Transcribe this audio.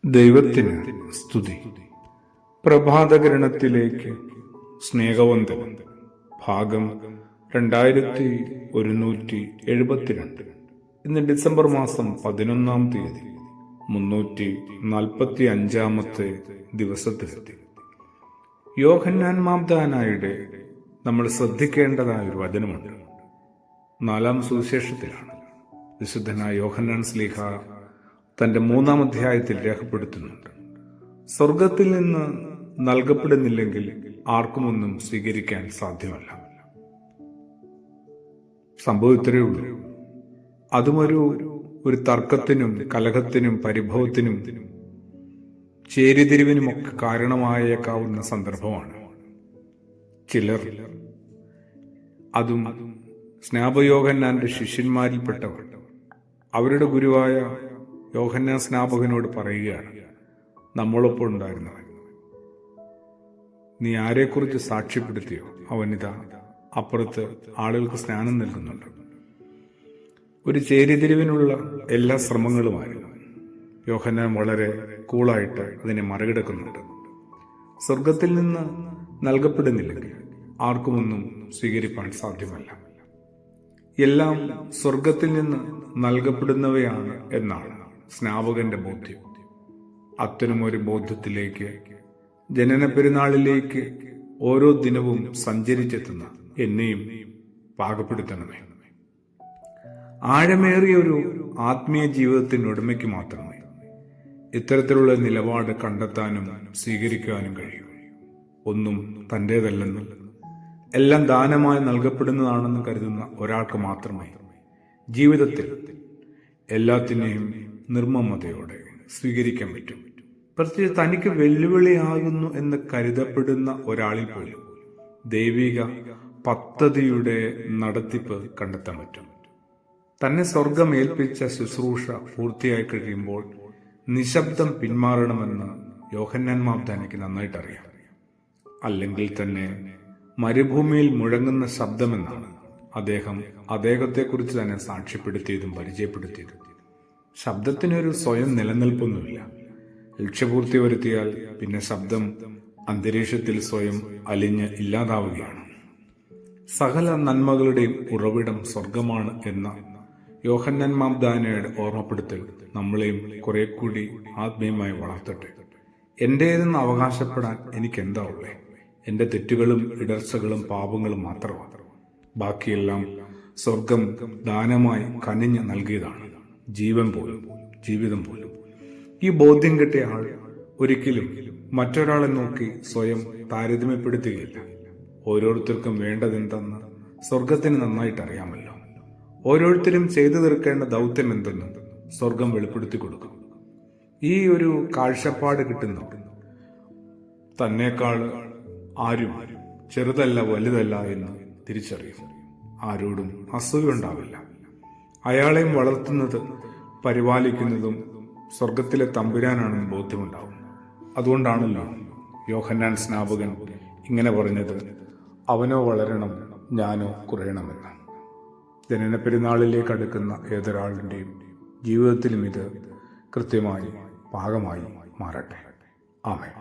ദൈവത്തിന് സ്തുതി. പ്രഭാതകിരണത്തിലേക്ക് സ്നേഹവന്ദനം. ഭാഗം 2172. ഇന്ന് ഡിസംബർ മാസം 11-ാം തീയതി 345-ാമത്തെ ദിവസത്തിലെത്തി. യോഹന്നാൻ മാബ്ദാനായുടെ നമ്മൾ ശ്രദ്ധിക്കേണ്ടതായ ഒരു വചനമുണ്ട്. 4-ാം സുവിശേഷത്തിലാണ്. വിശുദ്ധനായ യോഹന്നാൻ ശ്ലീഹ തന്റെ 3-ാം അധ്യായത്തിൽ രേഖപ്പെടുത്തുന്നുണ്ട്, സ്വർഗത്തിൽ നിന്ന് നൽകപ്പെടുന്നില്ലെങ്കിൽ ആർക്കുമൊന്നും സ്വീകരിക്കാൻ സാധ്യമല്ല. സംഭവം ഇത്രയേ ഉള്ളൂ. അതും ഒരു തർക്കത്തിനും കലഹത്തിനും പരിഭവത്തിനും ചേരിതിരിവിനുമൊക്കെ കാരണമായേക്കാവുന്ന സന്ദർഭമാണ്. ചിലർ, അതും സ്നാപയോഹന്നാന്റെ ശിഷ്യന്മാരിൽപ്പെട്ടവർ, അവരുടെ ഗുരുവായ യോഹന്നാൻ സ്നാപകനോട് പറയുകയാണ്, നമ്മളൊപ്പം ഉണ്ടായിരുന്നവൻ, നീ ആരെക്കുറിച്ച് സാക്ഷ്യപ്പെടുത്തിയോ അവനിതാ അപ്പുറത്ത് ആളുകൾക്ക് സ്നാനം നൽകുന്നുണ്ട്. ഒരു ചേരിതിരിവിനുള്ള എല്ലാ ശ്രമങ്ങളുമായിരുന്നു. യോഹന്നാൻ വളരെ കൂളായിട്ട് അതിനെ മറികടക്കുന്നുണ്ട്. സ്വർഗത്തിൽ നിന്ന് നൽകപ്പെടുന്നില്ലെങ്കിൽ ആർക്കുമൊന്നും സ്വീകരിപ്പാൻ സാധ്യമല്ല. എല്ലാം സ്വർഗത്തിൽ നിന്ന് നൽകപ്പെടുന്നവയാണ് എന്നാണ് സ്നാപകന്റെ ബോധ്യം. അത്തരമൊരു ബോധ്യത്തിലേക്ക്, ജനന പെരുന്നാളിലേക്ക് ഓരോ ദിനവും സഞ്ചരിച്ചെത്തുന്ന എന്നെയും പാകപ്പെടുത്തണമേ. ആഴമേറിയ ഒരു ആത്മീയ ജീവിതത്തിന് ഉടമയ്ക്ക് മാത്രമേ ഇത്തരത്തിലുള്ള നിലപാട് കണ്ടെത്താനും സ്വീകരിക്കാനും കഴിയൂ. ഒന്നും തൻ്റേതല്ലെന്നും എല്ലാം ദാനമായി നൽകപ്പെടുന്നതാണെന്ന് കരുതുന്ന ഒരാൾക്ക് മാത്രമേ ജീവിതത്തിൽ എല്ലാത്തിനെയും നിർമ്മമതയോടെ സ്വീകരിക്കാൻ പറ്റും. പ്രത്യേകിച്ച് തനിക്ക് വെല്ലുവിളിയാകുന്നു എന്ന് കരുതപ്പെടുന്ന ഒരാളിൽ പോലും ദൈവിക പദ്ധതിയുടെ നടത്തിപ്പ് കണ്ടെത്താൻ പറ്റും. തന്നെ സ്വർഗം ഏൽപ്പിച്ച ശുശ്രൂഷ പൂർത്തിയായി കഴിയുമ്പോൾ നിശബ്ദം പിന്മാറണമെന്ന് യോഹന്നാൻ മാബ്ദാനയ്ക്ക് നന്നായിട്ടറിയാം. അല്ലെങ്കിൽ തന്നെ മരുഭൂമിയിൽ മുഴങ്ങുന്ന ശബ്ദമെന്നാണ് അദ്ദേഹത്തെക്കുറിച്ച് തന്നെ സാക്ഷ്യപ്പെടുത്തിയതും പരിചയപ്പെടുത്തിയതും. ശബ്ദത്തിനൊരു സ്വയം നിലനിൽപ്പൊന്നുമില്ല. ലക്ഷ്യപൂർത്തി വരുത്തിയാൽ പിന്നെ ശബ്ദം അന്തരീക്ഷത്തിൽ സ്വയം അലിഞ്ഞ് ഇല്ലാതാവുകയാണ്. സകല നന്മകളുടെയും ഉറവിടം സ്വർഗമാണ് എന്ന യോഹന്നാൻ മാബ്ദാനയുടെ ഓർമ്മപ്പെടുത്തൽ നമ്മളെയും കുറെ കൂടി ആത്മീയമായി വളർത്തട്ടെ. എന്റേതെന്ന് അവകാശപ്പെടാൻ എനിക്കെന്താ ഉള്ളേ? എന്റെ തെറ്റുകളും ഇടർച്ചകളും പാപങ്ങളും മാത്രമാണ്. ബാക്കിയെല്ലാം സ്വർഗം ദാനമായി കനിഞ്ഞ് നൽകിയതാണ്. ജീവൻ പോലും, ജീവിതം പോലും. ഈ ബോധ്യം കിട്ടിയ ആൾ ഒരിക്കലും മറ്റൊരാളെ നോക്കി സ്വയം താരതമ്യപ്പെടുത്തുകയില്ല. ഓരോരുത്തർക്കും വേണ്ടതെന്തെന്ന് സ്വർഗത്തിന് നന്നായിട്ട് അറിയാമല്ലോ. ഓരോരുത്തരും ചെയ്തു തീർക്കേണ്ട ദൗത്യം എന്തെന്ന് സ്വർഗം വെളിപ്പെടുത്തി കൊടുക്കും. ഈ ഒരു കാഴ്ചപ്പാട് കിട്ടുന്ന തന്നേക്കാൾ ആരും ചെറുതല്ല വലുതല്ല എന്ന് തിരിച്ചറിയും. ആരോടും അസൂയുണ്ടാവില്ല. അയാളെയും വളർത്തുന്നത് പരിപാലിക്കുന്നതും സ്വർഗത്തിലെ തമ്പുരാനാണെന്ന് ബോധ്യമുണ്ടാവും. അതുകൊണ്ടാണല്ലോ യോഹന്നാൻ സ്നാപകൻ ഇങ്ങനെ പറഞ്ഞത്, അവനോ വളരണം, ഞാനോ കുറയണമെന്ന്. ജനന പെരുന്നാളിലേക്ക് അടുക്കുന്ന ഏതൊരാളിൻ്റെയും ജീവിതത്തിലും ഇത് കൃത്യമായി പാകമായി മാറട്ടെ. ആമേൻ.